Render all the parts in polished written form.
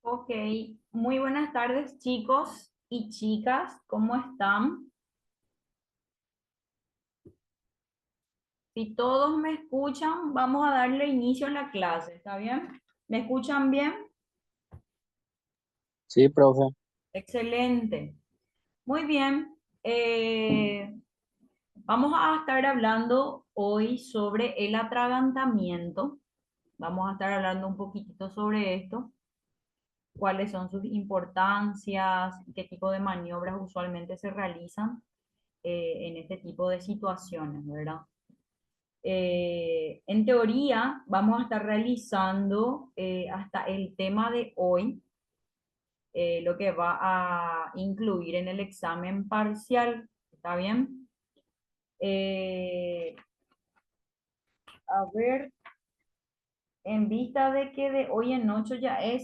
Ok, muy buenas tardes chicos y chicas, ¿cómo están? Si todos me escuchan, vamos a darle inicio a la clase, ¿está bien? ¿Me escuchan bien? Sí, profe. Excelente. Muy bien. Vamos a estar hablando hoy sobre el atragantamiento. Vamos a estar hablando un poquitito sobre esto, cuáles son sus importancias, qué tipo de maniobras usualmente se realizan en este tipo de situaciones, ¿verdad? En teoría, vamos a estar realizando hasta el tema de hoy, lo que va a incluir en el examen parcial. ¿Está bien? Eh, a ver, en vista de que de hoy en 8 ya es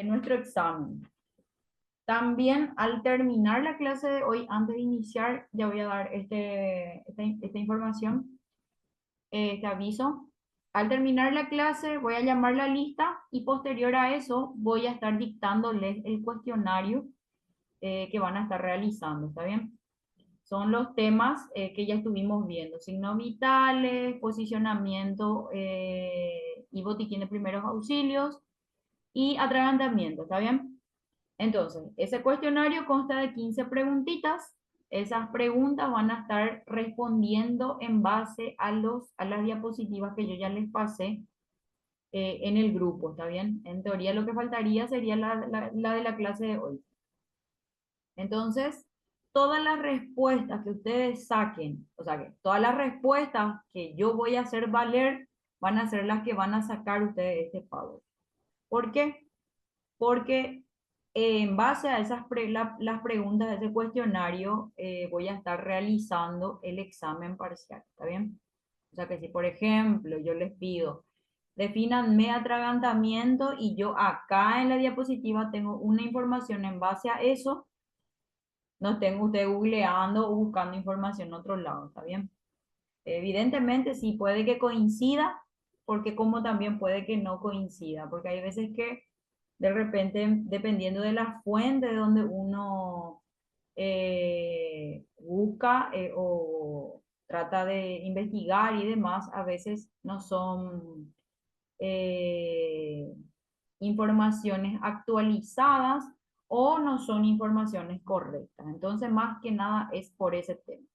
nuestro examen. También al terminar la clase de hoy, antes de iniciar, ya voy a dar esta información. Te aviso. Al terminar la clase voy a llamar la lista y posterior a eso voy a estar dictándoles el cuestionario que van a estar realizando, ¿está bien? Son los temas que ya estuvimos viendo, signos vitales, posicionamiento y botiquín de primeros auxilios y atragantamiento, ¿está bien? Entonces, ese cuestionario consta de 15 preguntitas. Esas preguntas van a estar respondiendo en base a las diapositivas que yo ya les pasé en el grupo, ¿está bien? En teoría lo que faltaría sería la de la clase de hoy. Entonces, todas las respuestas que ustedes saquen, o sea, que todas las respuestas que yo voy a hacer valer van a ser las que van a sacar ustedes de este Power. ¿Por qué? Porque en base a las preguntas de ese cuestionario voy a estar realizando el examen parcial, ¿está bien? O sea que si, por ejemplo, yo les pido, defínanme atragantamiento y yo acá en la diapositiva tengo una información en base a eso, no tengo usted googleando o buscando información en otro lado, ¿está bien? Evidentemente sí puede que coincida, porque como también puede que no coincida, porque hay veces que de repente, dependiendo de la fuente de donde uno busca o trata de investigar y demás, a veces no son eh, informaciones actualizadas o no son informaciones correctas. Entonces, más que nada es por ese tema.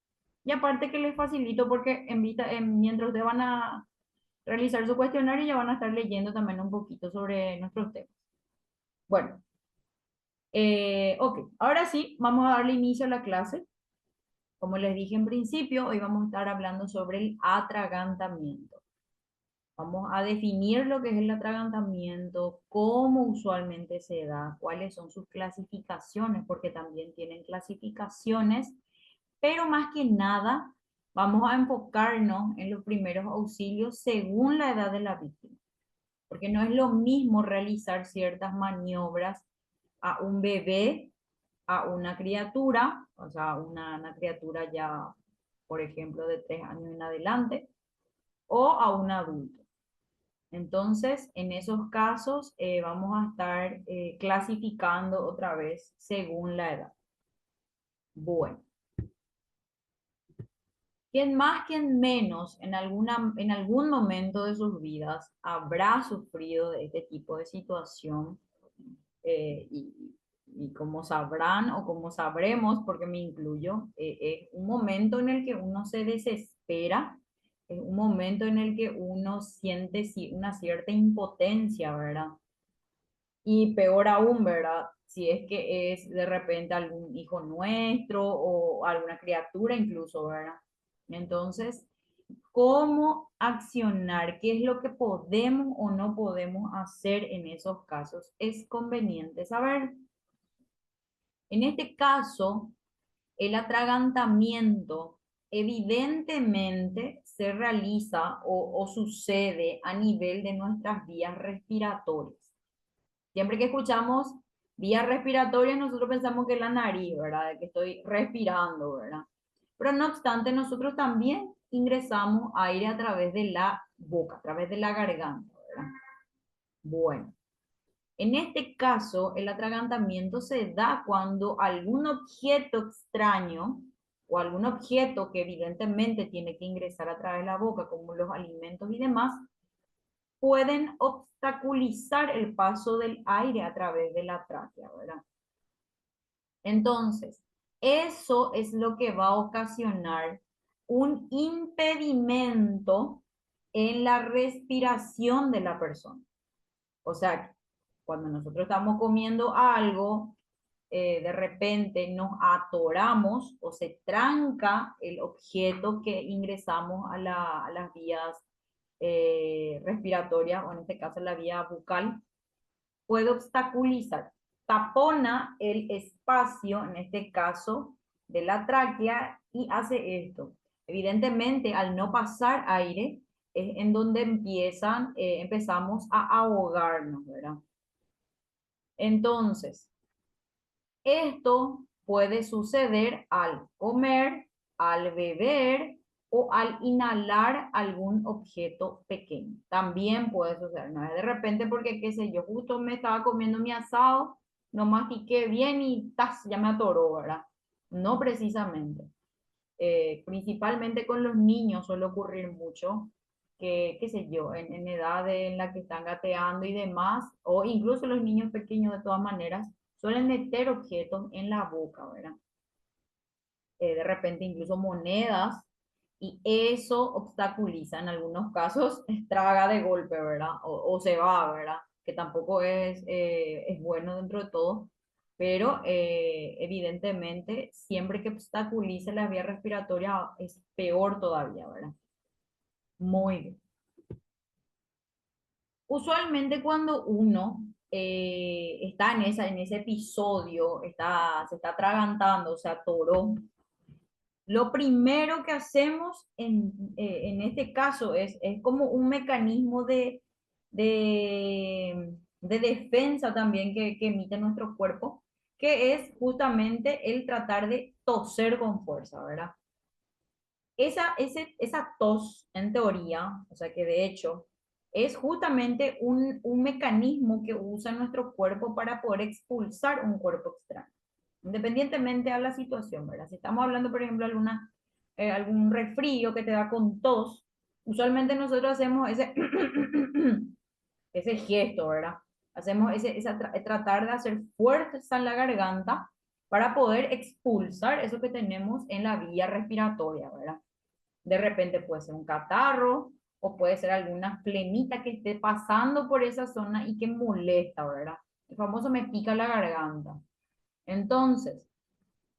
Y aparte que les facilito porque mientras ustedes van a realizar su cuestionario ya van a estar leyendo también un poquito sobre nuestros temas. Bueno, ok, ahora sí, vamos a darle inicio a la clase. Como les dije en principio, hoy vamos a estar hablando sobre el atragantamiento. Vamos a definir lo que es el atragantamiento, cómo usualmente se da, cuáles son sus clasificaciones, porque también tienen clasificaciones, pero más que nada vamos a enfocarnos en los primeros auxilios según la edad de la víctima, porque no es lo mismo realizar ciertas maniobras a un bebé, a una criatura, o sea, una criatura ya, por ejemplo, de 3 años en adelante, o a un adulto. Entonces, en esos casos vamos a estar clasificando otra vez según la edad. Bueno, quien más, quien menos, en algún momento de sus vidas habrá sufrido de este tipo de situación eh, y, y como sabrán o como sabremos, porque me incluyo, es un momento en el que uno se desespera, es un momento en el que uno siente una cierta impotencia, ¿verdad? Y peor aún, ¿verdad? Si es que es de repente algún hijo nuestro o alguna criatura incluso, ¿verdad? Entonces, ¿cómo accionar? ¿Qué es lo que podemos o no podemos hacer en esos casos? Es conveniente saber. En este caso, el atragantamiento evidentemente se realiza o sucede a nivel de nuestras vías respiratorias. Siempre que escuchamos vías respiratorias, nosotros pensamos que es la nariz, ¿verdad? De que estoy respirando, ¿verdad? Pero no obstante, nosotros también ingresamos aire a través de la boca, a través de la garganta, ¿verdad? Bueno. En este caso, el atragantamiento se da cuando algún objeto extraño o algún objeto que evidentemente tiene que ingresar a través de la boca, como los alimentos y demás, pueden obstaculizar el paso del aire a través de la tráquea, ¿verdad? Entonces, eso es lo que va a ocasionar un impedimento en la respiración de la persona. O sea, cuando nosotros estamos comiendo algo, de repente nos atoramos o se tranca el objeto que ingresamos a las vías respiratorias, o en este caso la vía bucal, puede obstaculizar, tapona el espacio, en este caso, de la tráquea y hace esto. Evidentemente, al no pasar aire, es en donde empezamos a ahogarnos, ¿verdad? Entonces, esto puede suceder al comer, al beber o al inhalar algún objeto pequeño. También puede suceder, no es de repente porque, qué sé yo, justo me estaba comiendo mi asado, no mastiqué bien y ¡tas! Ya me atoró, ¿verdad? No precisamente. Principalmente con los niños suele ocurrir mucho, que, qué sé yo, en edad en la que están gateando y demás, o incluso los niños pequeños de todas maneras, suelen meter objetos en la boca, ¿verdad? De repente incluso monedas, y eso obstaculiza, en algunos casos, traga de golpe, ¿verdad? O se va, ¿verdad? Que tampoco es bueno dentro de todo, pero evidentemente siempre que obstaculice la vía respiratoria es peor todavía, ¿verdad? Muy bien. Usualmente cuando uno está en ese episodio, se está atragantando, se atoró, lo primero que hacemos en este caso es como un mecanismo de defensa también que emite nuestro cuerpo, que es justamente el tratar de toser con fuerza, ¿verdad? Esa tos, en teoría, o sea que de hecho es justamente un mecanismo que usa nuestro cuerpo para poder expulsar un cuerpo extraño, independientemente a la situación, ¿verdad? Si estamos hablando, por ejemplo, algún resfrío que te da con tos, usualmente nosotros hacemos ese gesto, ¿verdad? Hacemos tratar de hacer fuerza en la garganta para poder expulsar eso que tenemos en la vía respiratoria, ¿verdad? De repente puede ser un catarro o puede ser alguna flemita que esté pasando por esa zona y que molesta, ¿verdad? El famoso me pica la garganta. Entonces,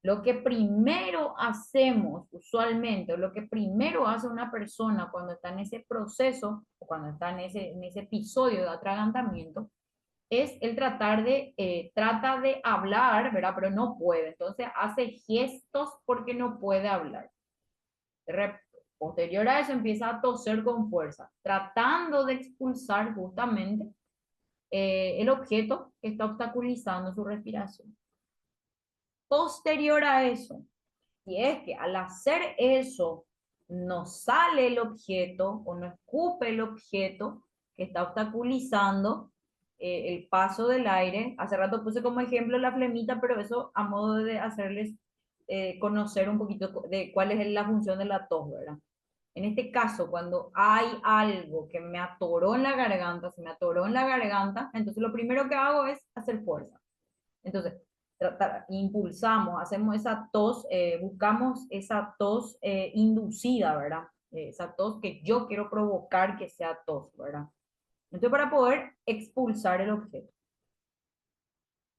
lo que primero hacemos usualmente, o lo que primero hace una persona cuando está en ese proceso, o cuando está en ese episodio de atragantamiento, es el trata de hablar, ¿verdad? Pero no puede. Entonces hace gestos porque no puede hablar. Posterior a eso empieza a toser con fuerza, tratando de expulsar justamente el objeto que está obstaculizando su respiración. Posterior a eso, y es que al hacer eso no sale el objeto o no escupe el objeto que está obstaculizando el paso del aire. Hace rato puse como ejemplo la flemita, pero eso a modo de hacerles conocer un poquito de cuál es la función de la tos, ¿verdad? En este caso, cuando hay algo que me atoró en la garganta, se me atoró en la garganta, entonces lo primero que hago es hacer fuerza. Entonces, impulsamos, hacemos esa tos, buscamos esa tos inducida, ¿verdad? Esa tos que yo quiero provocar que sea tos, ¿verdad? Entonces, para poder expulsar el objeto.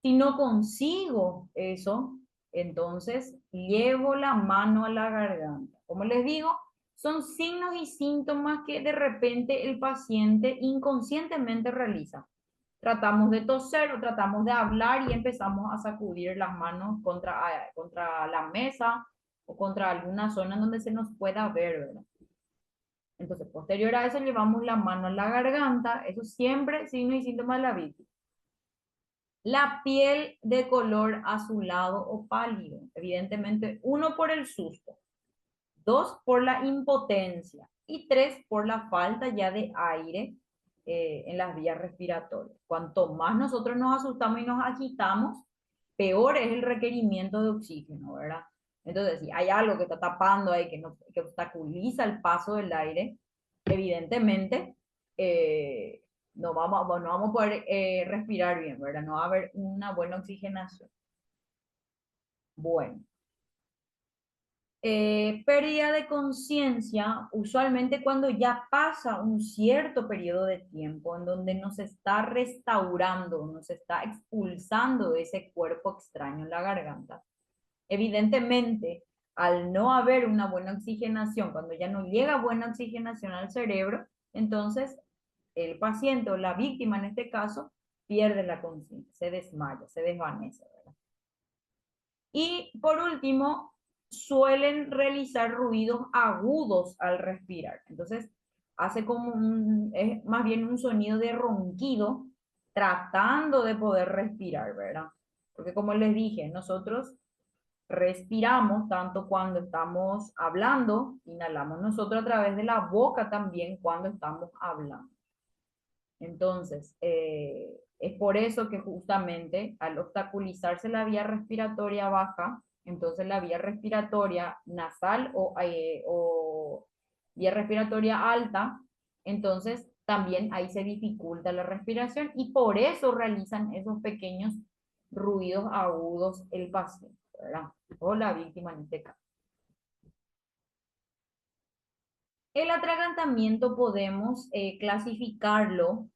Si no consigo eso, entonces llevo la mano a la garganta. Como les digo, son signos y síntomas que de repente el paciente inconscientemente realiza. Tratamos de toser o tratamos de hablar y empezamos a sacudir las manos contra la mesa o contra alguna zona en donde se nos pueda ver, ¿verdad? Entonces, posterior a eso, llevamos la mano a la garganta. Eso siempre signo y síntoma de la vitis. La piel de color azulado o pálido, evidentemente, uno por el susto, dos por la impotencia y tres por la falta ya de aire en las vías respiratorias. Cuanto más nosotros nos asustamos y nos agitamos, peor es el requerimiento de oxígeno, ¿verdad? Entonces, si hay algo que está tapando ahí, que obstaculiza el paso del aire, evidentemente no vamos a poder respirar bien, ¿verdad? No va a haber una buena oxigenación. Bueno, pérdida de conciencia, usualmente cuando ya pasa un cierto periodo de tiempo en donde nos está restaurando, nos está expulsando de ese cuerpo extraño en la garganta. Evidentemente, al no haber una buena oxigenación, cuando ya no llega buena oxigenación al cerebro, entonces el paciente o la víctima en este caso pierde la conciencia, se desmaya, se desvanece, ¿verdad? Y por último, suelen realizar ruidos agudos al respirar. Entonces, hace como es más bien un sonido de ronquido tratando de poder respirar, ¿verdad? Porque como les dije, nosotros respiramos tanto cuando estamos hablando, inhalamos nosotros a través de la boca también cuando estamos hablando. Entonces, es por eso que justamente al obstaculizarse la vía respiratoria baja, entonces la vía respiratoria nasal o vía respiratoria alta, entonces también ahí se dificulta la respiración y por eso realizan esos pequeños ruidos agudos el paciente, ¿verdad? O la víctima en este caso. El atragantamiento podemos clasificarlo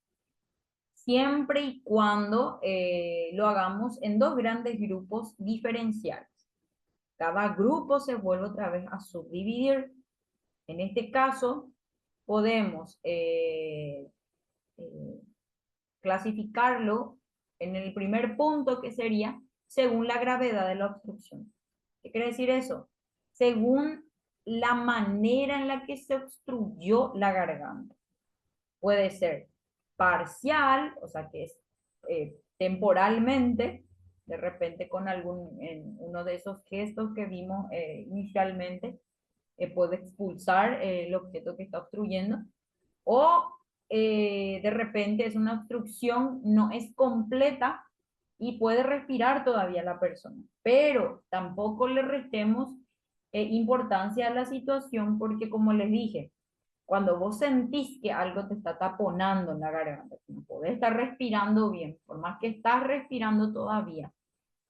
siempre y cuando lo hagamos en dos grandes grupos diferenciales. Cada grupo se vuelve otra vez a subdividir. En este caso, podemos eh, clasificarlo en el primer punto, que sería según la gravedad de la obstrucción. ¿Qué quiere decir eso? Según la manera en la que se obstruyó la garganta. Puede ser parcial, o sea que es temporalmente, de repente con en uno de esos gestos que vimos inicialmente, puede expulsar el objeto que está obstruyendo, o de repente es una obstrucción, no es completa y puede respirar todavía la persona, pero tampoco le restemos importancia a la situación porque como les dije, cuando vos sentís que algo te está taponando en la garganta, que no podés estar respirando bien, por más que estás respirando todavía,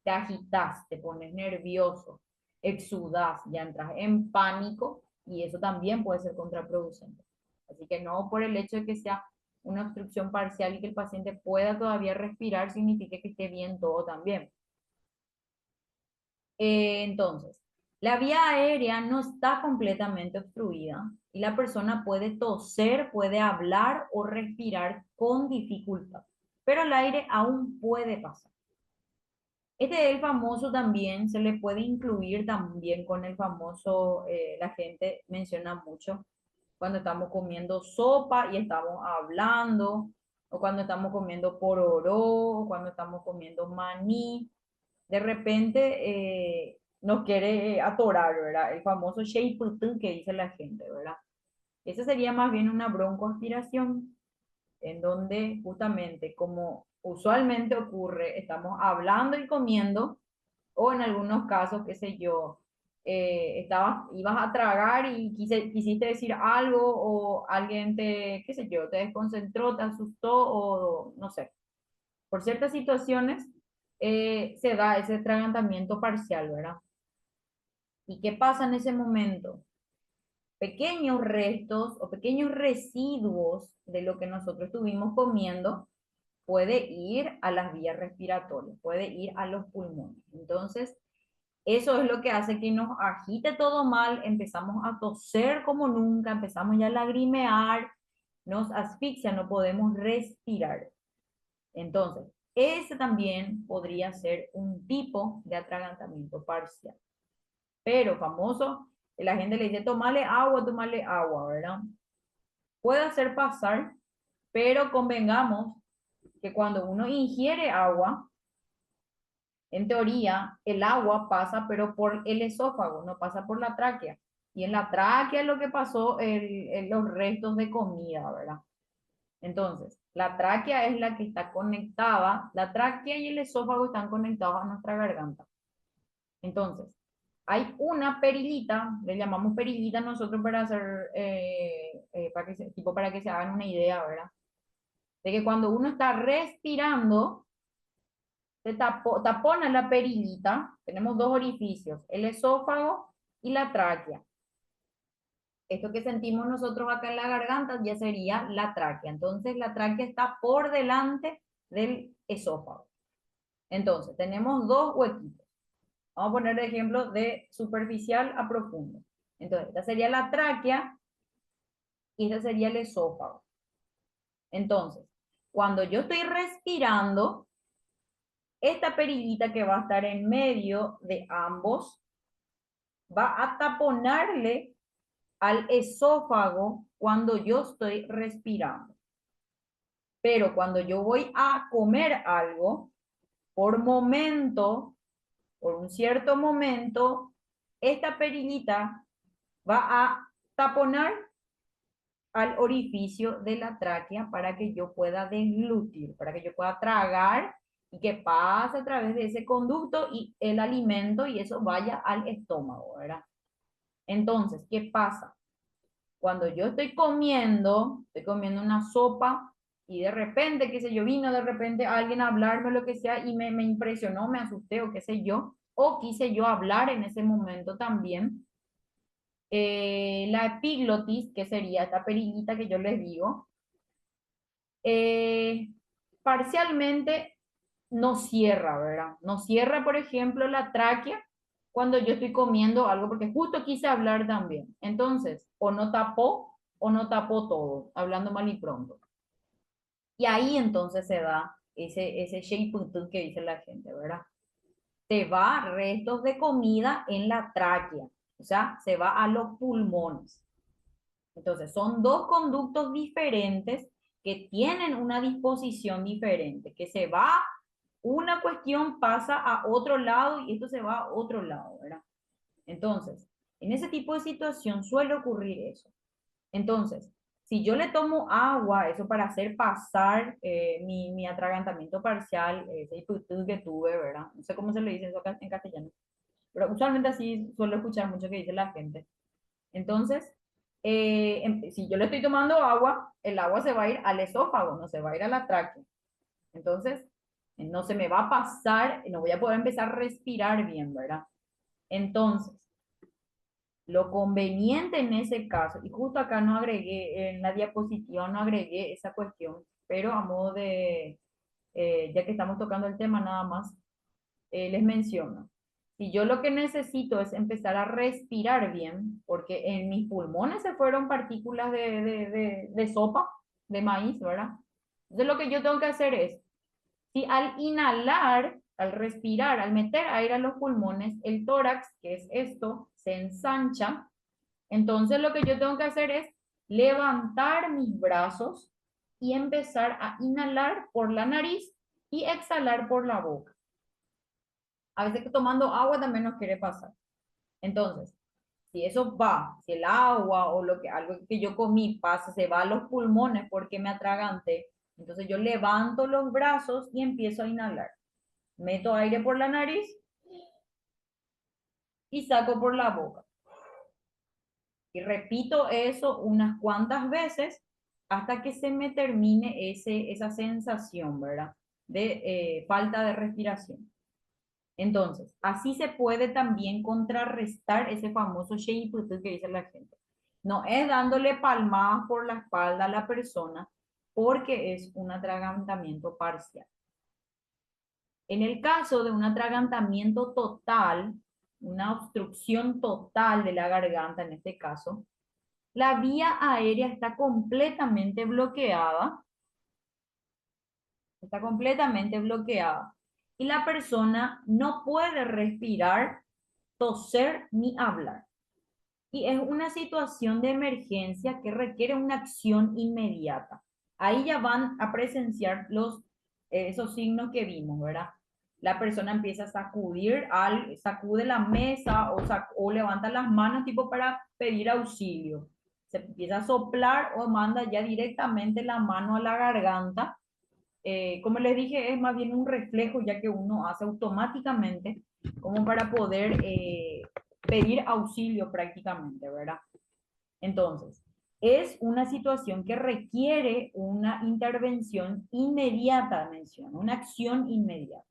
te agitas, te pones nervioso, exudas, ya entras en pánico y eso también puede ser contraproducente. Así que no por el hecho de que sea una obstrucción parcial y que el paciente pueda todavía respirar, significa que esté bien todo también. Entonces, la vía aérea no está completamente obstruida y la persona puede toser, puede hablar o respirar con dificultad, pero el aire aún puede pasar. Este es el famoso también, se le puede incluir también con el famoso, la gente menciona mucho cuando estamos comiendo sopa y estamos hablando, o cuando estamos comiendo pororó, o cuando estamos comiendo maní, de repente nos quiere atorar, ¿verdad? El famoso Sheiputun que dice la gente, ¿verdad? Esa sería más bien una broncoaspiración, en donde justamente, como usualmente ocurre, estamos hablando y comiendo, o en algunos casos, qué sé yo, ibas a tragar y quisiste decir algo, o alguien te, qué sé yo, te desconcentró, te asustó, o no sé. Por ciertas situaciones se da ese atragantamiento parcial, ¿verdad? ¿Y qué pasa en ese momento? Pequeños restos o pequeños residuos de lo que nosotros estuvimos comiendo puede ir a las vías respiratorias, puede ir a los pulmones. Entonces, eso es lo que hace que nos agite todo mal, empezamos a toser como nunca, empezamos ya a lagrimear, nos asfixia, no podemos respirar. Entonces, ese también podría ser un tipo de atragantamiento parcial. Pero famoso, la gente le dice, tomale agua, ¿verdad? Puede hacer pasar, pero convengamos que cuando uno ingiere agua, en teoría, el agua pasa, pero por el esófago, no pasa por la tráquea. Y en la tráquea es lo que pasó los restos de comida, ¿verdad? Entonces, la tráquea es la que está conectada, la tráquea y el esófago están conectados a nuestra garganta. Entonces, hay una perilita, le llamamos perilita nosotros para hacer, tipo para que se hagan una idea, ¿verdad? De que cuando uno está respirando, se tapona la perilita, tenemos dos orificios, el esófago y la tráquea. Esto que sentimos nosotros acá en la garganta ya sería la tráquea. Entonces, la tráquea está por delante del esófago. Entonces, tenemos dos huequitos. Vamos a poner el ejemplo de superficial a profundo. Entonces, esta sería la tráquea y este sería el esófago. Entonces, cuando yo estoy respirando, esta perillita que va a estar en medio de ambos va a taponarle al esófago cuando yo estoy respirando. Pero cuando yo voy a comer algo, por momento, por un cierto momento, esta perillita va a taponar al orificio de la tráquea para que yo pueda deglutir, para que yo pueda tragar y que pase a través de ese conducto y el alimento y eso vaya al estómago, ¿verdad? Entonces, ¿qué pasa? Cuando yo estoy comiendo una sopa y de repente, qué sé yo, vino de repente alguien a hablarme lo que sea y me impresionó, me asusté o qué sé yo, o quise yo hablar en ese momento también. La epiglotis, que sería esta perillita que yo les digo, eh, parcialmente no cierra, ¿verdad? No cierra, por ejemplo, la tráquea cuando yo estoy comiendo algo, porque justo quise hablar también. Entonces, o no tapó todo, hablando mal y pronto. Y ahí entonces se da ese shape que dice la gente, ¿verdad? Se va restos de comida en la tráquea, o sea, se va a los pulmones. Entonces, son dos conductos diferentes que tienen una disposición diferente, que se va, una cuestión pasa a otro lado y esto se va a otro lado, ¿verdad? Entonces, en ese tipo de situación suele ocurrir eso. Entonces, si yo le tomo agua, eso para hacer pasar mi atragantamiento parcial, ese hipotubo que tuve, ¿verdad? No sé cómo se le dice eso acá en castellano, pero usualmente así suelo escuchar mucho que dice la gente. Entonces, si yo le estoy tomando agua, el agua se va a ir al esófago, no se va a ir a la tráquea. Entonces, no se me va a pasar, no voy a poder empezar a respirar bien, ¿verdad? Entonces, lo conveniente en ese caso, y justo acá no agregué, en la diapositiva no agregué esa cuestión, pero a modo de, ya que estamos tocando el tema nada más, les menciono. Si yo lo que necesito es empezar a respirar bien, porque en mis pulmones se fueron partículas de sopa, de maíz, ¿verdad? Entonces lo que yo tengo que hacer es, si al inhalar, al respirar, al meter aire a los pulmones, el tórax, que es esto, se ensancha, entonces lo que yo tengo que hacer es levantar mis brazos y empezar a inhalar por la nariz y exhalar por la boca. A veces que tomando agua también nos quiere pasar. Entonces, si eso va, si el agua o algo que yo comí pasa, se va a los pulmones porque me atraganté, entonces yo levanto los brazos y empiezo a inhalar. Meto aire por la nariz y saco por la boca. Y repito eso unas cuantas veces hasta que se me termine esa sensación, ¿verdad? De falta de respiración. Entonces, así se puede también contrarrestar ese famoso shape que dice la gente. No es dándole palmadas por la espalda a la persona porque es un atragantamiento parcial. En el caso de un atragantamiento total, una obstrucción total de la garganta en este caso, la vía aérea está completamente bloqueada y la persona no puede respirar, toser ni hablar. Y es una situación de emergencia que requiere una acción inmediata. Ahí ya van a presenciar esos signos que vimos, ¿verdad? La persona empieza a sacude la mesa o levanta las manos tipo para pedir auxilio. se empieza a soplar o manda ya directamente la mano a la garganta. Como les dije, es más bien un reflejo ya que uno hace automáticamente como para poder pedir auxilio prácticamente, ¿verdad? Entonces, es una situación que requiere una intervención inmediata, menciono, una acción inmediata.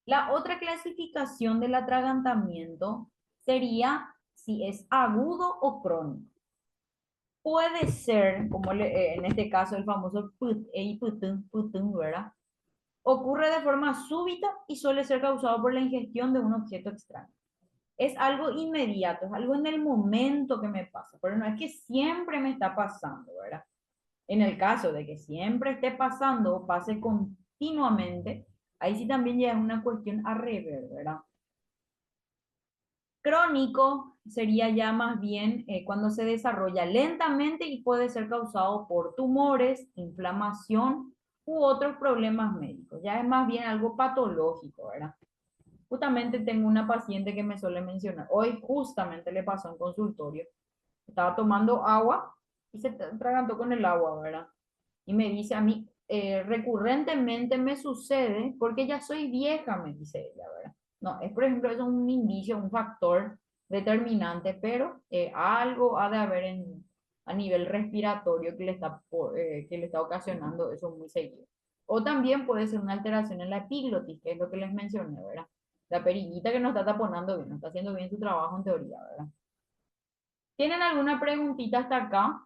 La otra clasificación del atragantamiento sería si es agudo o crónico. Puede ser, como en este caso el famoso putún, ¿verdad? Ocurre de forma súbita y suele ser causado por la ingestión de un objeto extraño. Es algo inmediato, es algo en el momento que me pasa, pero no es que siempre me está pasando, ¿verdad? En el caso de que siempre esté pasando o pase continuamente, ahí sí también ya es una cuestión a rever, ¿verdad? Crónico sería ya más bien cuando se desarrolla lentamente y puede ser causado por tumores, inflamación u otros problemas médicos. Ya es más bien algo patológico, ¿verdad? Justamente tengo una paciente que me suele mencionar. Hoy justamente le pasó en consultorio. Estaba tomando agua y se atragantó con el agua, ¿verdad? Y me dice a mí, recurrentemente me sucede porque ya soy vieja, me dice ella, ¿verdad? No, es por ejemplo, es un indicio, un factor determinante, pero algo ha de haber a nivel respiratorio que le está ocasionando eso muy seguido. O también puede ser una alteración en la epiglotis, que es lo que les mencioné, ¿verdad? La perillita que nos está taponando bien, no está haciendo bien su trabajo en teoría, ¿verdad? ¿Tienen alguna preguntita hasta acá?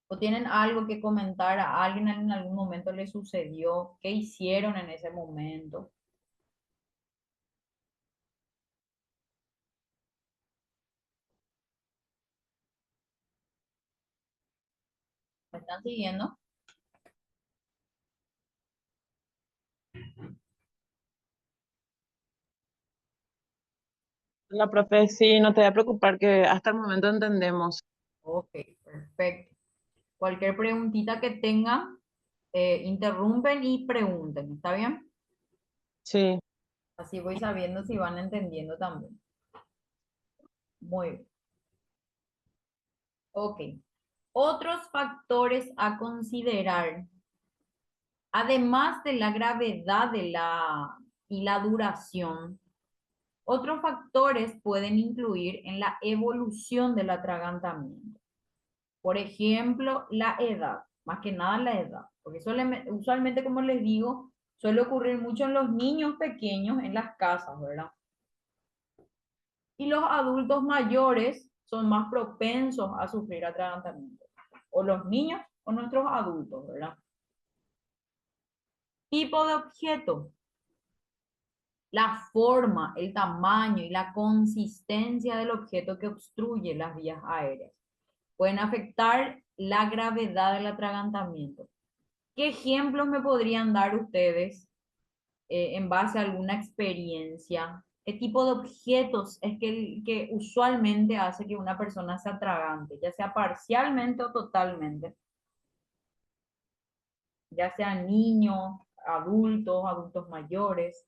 ¿O tienen algo que comentar a alguien en algún momento le sucedió? ¿Qué hicieron en ese momento? ¿Me están siguiendo? La profe, sí, no te voy a preocupar que hasta el momento entendemos. Ok, perfecto. Cualquier preguntita que tengan, interrumpen y pregunten, ¿está bien? Sí, Así voy sabiendo si van entendiendo también. Muy bien. Ok. Otros factores a considerar, además de la gravedad y la duración. Otros factores pueden influir en la evolución del atragantamiento. Por ejemplo, la edad, más que nada la edad, porque usualmente, como les digo, suele ocurrir mucho en los niños pequeños en las casas, ¿verdad? Y los adultos mayores son más propensos a sufrir atragantamiento, o los niños o nuestros adultos, ¿verdad? Tipo de objeto, la forma, el tamaño y la consistencia del objeto que obstruye las vías aéreas pueden afectar la gravedad del atragantamiento. ¿Qué ejemplos me podrían dar ustedes en base a alguna experiencia? ¿Qué tipo de objetos es que usualmente hace que una persona se atragante, ya sea parcialmente o totalmente? Ya sean niños, adultos, adultos mayores.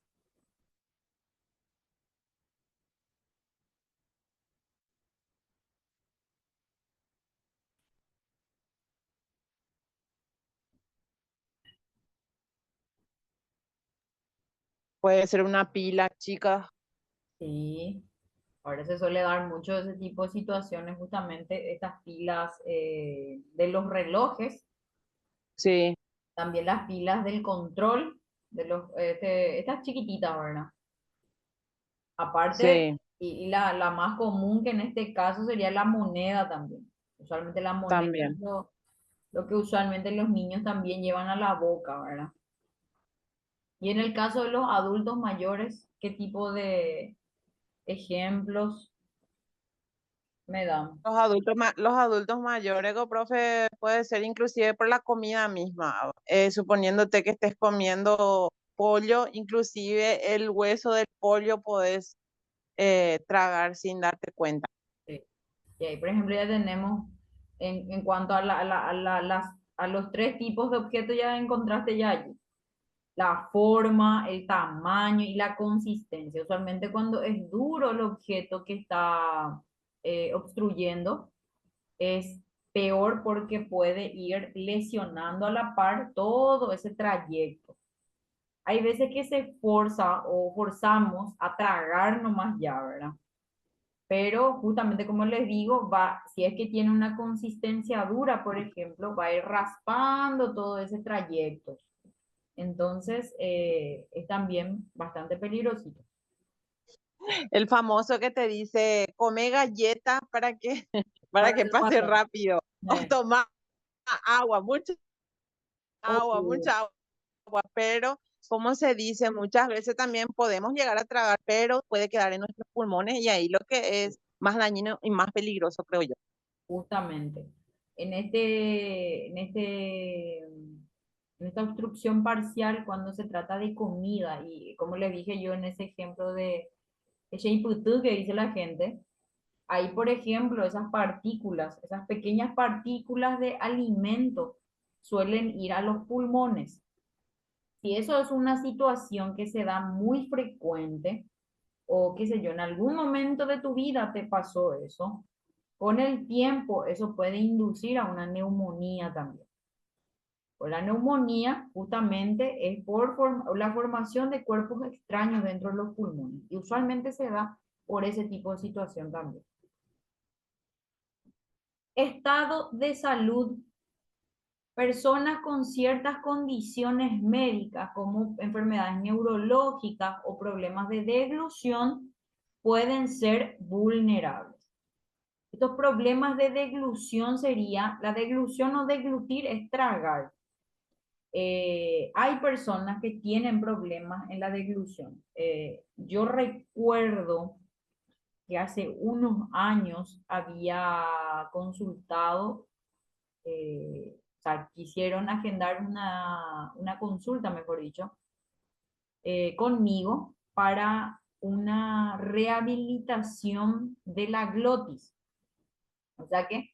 puede ser una pila, chica. Sí, ahora se suele dar mucho ese tipo de situaciones, justamente estas pilas de los relojes, Sí, también las pilas del control, estas chiquititas, ¿verdad? Aparte, sí, y la más común que en este caso sería la moneda también. Usualmente la moneda es también. lo que usualmente los niños también llevan a la boca, ¿verdad? Y en el caso de los adultos mayores, ¿qué tipo de ejemplos me dan? Los adultos mayores, profe, puede ser inclusive por la comida misma. Suponiéndote que estés comiendo pollo, inclusive el hueso del pollo podés tragar sin darte cuenta. Sí. Y ahí, por ejemplo, ya tenemos, en cuanto a los tres tipos de objetos, ya encontraste ya allí. La forma, el tamaño y la consistencia. Usualmente cuando es duro el objeto que está obstruyendo, es peor porque puede ir lesionando a la par todo ese trayecto. Hay veces que se forza o forzamos a tragar nomás ya, ¿verdad? Pero justamente como les digo, va, si es que tiene una consistencia dura, por ejemplo, va a ir raspando todo ese trayecto. Entonces, es también bastante peligrosito. El famoso que te dice, come galleta para que, para Para que que pase pase. rápido. O toma agua, Obvio, mucha agua, pero como se dice, muchas veces también podemos llegar a tragar, pero puede quedar en nuestros pulmones y ahí lo que es más dañino y más peligroso, creo yo. justamente. En esta obstrucción parcial, cuando se trata de comida, y como les dije yo en ese ejemplo de Sheiputú que dice la gente, ahí, por ejemplo, esas partículas, esas pequeñas partículas de alimento suelen ir a los pulmones. Si eso es una situación que se da muy frecuente, o qué sé yo, en algún momento de tu vida te pasó eso, con el tiempo eso puede inducir a una neumonía también. O la neumonía justamente es por la formación de cuerpos extraños dentro de los pulmones y usualmente se da por ese tipo de situación también. Estado de salud. Personas con ciertas condiciones médicas como enfermedades neurológicas o problemas de deglución pueden ser vulnerables. Estos problemas de deglución sería, la deglución o deglutir es tragar. Hay personas que tienen problemas en la deglución. Yo recuerdo que hace unos años había consultado, o sea, quisieron agendar una consulta, mejor dicho, conmigo para una rehabilitación de la glotis. O sea que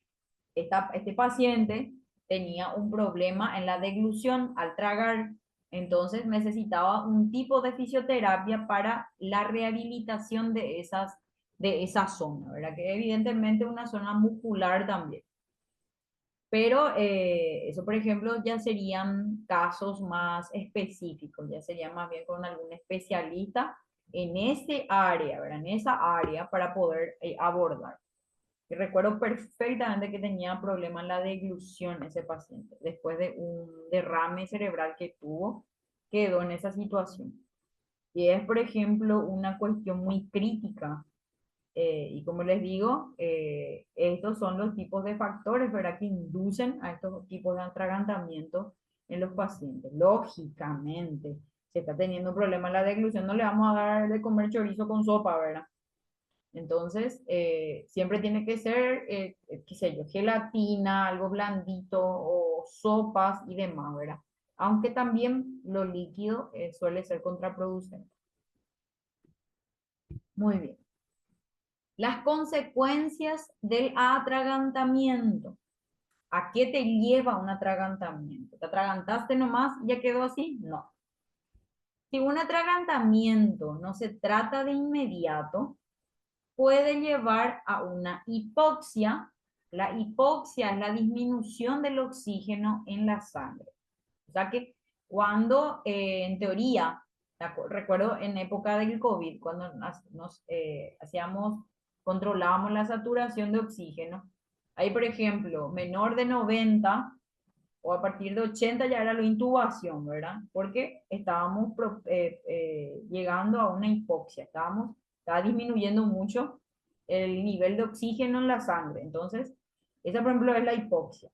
este paciente tenía un problema en la deglución al tragar, entonces necesitaba un tipo de fisioterapia para la rehabilitación de esa zona, ¿verdad? Que evidentemente una zona muscular también. Pero eso, por ejemplo, ya serían casos más específicos, ya sería más bien con algún especialista en ese área, ¿verdad? En esa área para poder abordar. Y recuerdo perfectamente que tenía problemas en la deglución ese paciente. Después de un derrame cerebral que tuvo, quedó en esa situación. Y es, por ejemplo, una cuestión muy crítica. Y como les digo, estos son los tipos de factores, ¿verdad?, que inducen a estos tipos de atragantamiento en los pacientes. Lógicamente, si está teniendo un problema en la deglución, no le vamos a dar de comer chorizo con sopa, ¿verdad? Entonces, siempre tiene que ser, qué sé yo, gelatina, algo blandito o sopas y demás, ¿verdad? Aunque también lo líquido suele ser contraproducente. Muy bien. Las consecuencias del atragantamiento. ¿A qué te lleva un atragantamiento? ¿Te atragantaste nomás y ya quedó así? No. Si un atragantamiento no se trata de inmediato, puede llevar a una hipoxia. La hipoxia es la disminución del oxígeno en la sangre. O sea que cuando, en teoría, recuerdo en época del COVID, cuando controlábamos la saturación de oxígeno, ahí, por ejemplo, menor de 90 o a partir de 80 ya era la intubación, ¿verdad? Porque estábamos llegando a una hipoxia, estaba disminuyendo mucho el nivel de oxígeno en la sangre. Entonces, esa, por ejemplo, es la hipoxia.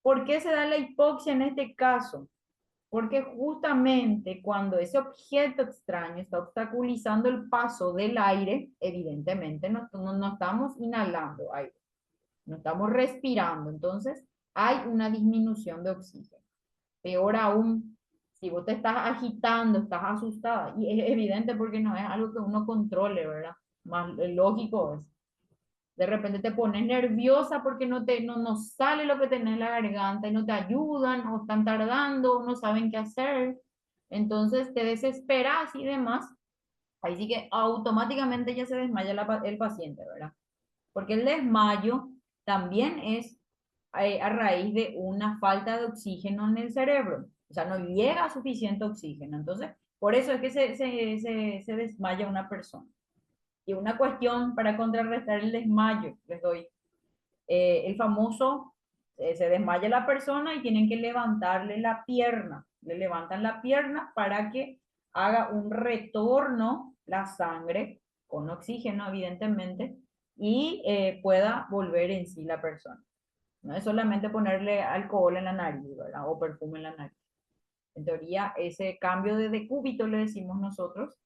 ¿Por qué se da la hipoxia en este caso? Porque justamente cuando ese objeto extraño está obstaculizando el paso del aire, evidentemente no estamos inhalando aire, no estamos respirando, entonces hay una disminución de oxígeno. Peor aún, si vos te estás agitando, estás asustada, y es evidente porque no es algo que uno controle, ¿verdad? Más lógico es. De repente te pones nerviosa porque no sale lo que tenés en la garganta y no te ayudan o están tardando o no saben qué hacer. Entonces te desesperas y demás. Ahí sí que automáticamente ya se desmaya el paciente, ¿verdad? porque el desmayo también es a raíz de una falta de oxígeno en el cerebro, o sea, no llega suficiente oxígeno, entonces, por eso es que se desmaya una persona. Y una cuestión para contrarrestar el desmayo, les doy, el famoso, se desmaya la persona y tienen que levantarle la pierna, le levantan la pierna para que haga un retorno la sangre con oxígeno, evidentemente, y pueda volver en sí la persona. No es solamente ponerle alcohol en la nariz, ¿verdad? O perfume en la nariz. En teoría, ese cambio de decúbito, le decimos nosotros,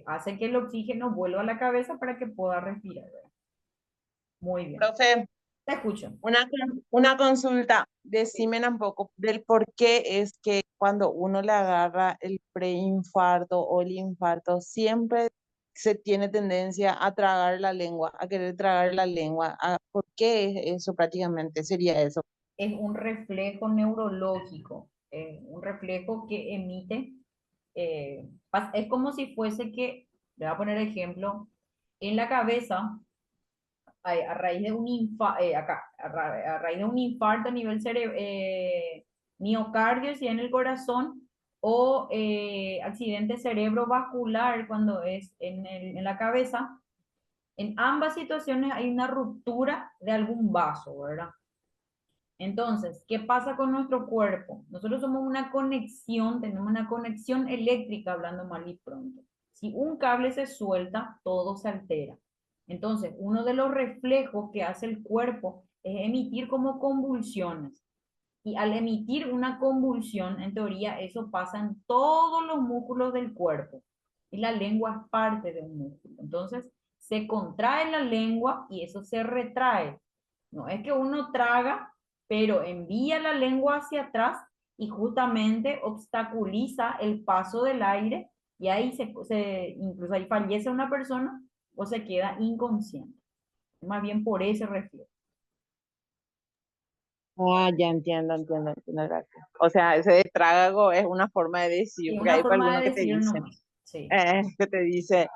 hace que el oxígeno vuelva a la cabeza para que pueda respirar, ¿verdad? Muy bien. Profe, Te escucho. una consulta, decime un poco del por qué es que cuando uno le agarra el preinfarto o el infarto, siempre se tiene tendencia a tragar la lengua, a querer tragar la lengua. ¿Por qué es eso prácticamente? Sería eso. Es un reflejo neurológico, un reflejo que emite, es como si fuese que, le voy a poner ejemplo, en la cabeza, a raíz de un a raíz de un infarto a nivel miocardio, si en el corazón, o accidente cerebrovascular cuando es en la cabeza, en ambas situaciones hay una ruptura de algún vaso, ¿verdad? Entonces, ¿qué pasa con nuestro cuerpo? Nosotros somos una conexión, tenemos una conexión eléctrica, hablando mal y pronto. Si un cable se suelta, todo se altera. Entonces, uno de los reflejos que hace el cuerpo es emitir como convulsiones. Y al emitir una convulsión, en teoría, eso pasa en todos los músculos del cuerpo. Y la lengua es parte de un músculo. Entonces, se contrae la lengua y eso se retrae. No es que uno traga, pero envía la lengua hacia atrás y justamente obstaculiza el paso del aire y ahí incluso ahí fallece una persona o se queda inconsciente. Más bien por ese reflejo. Ah, ya entiendo, gracias. O sea, ese de trágago es una forma de decir, Sí, porque una hay forma algunos de decir nomás. Sí. que te dice,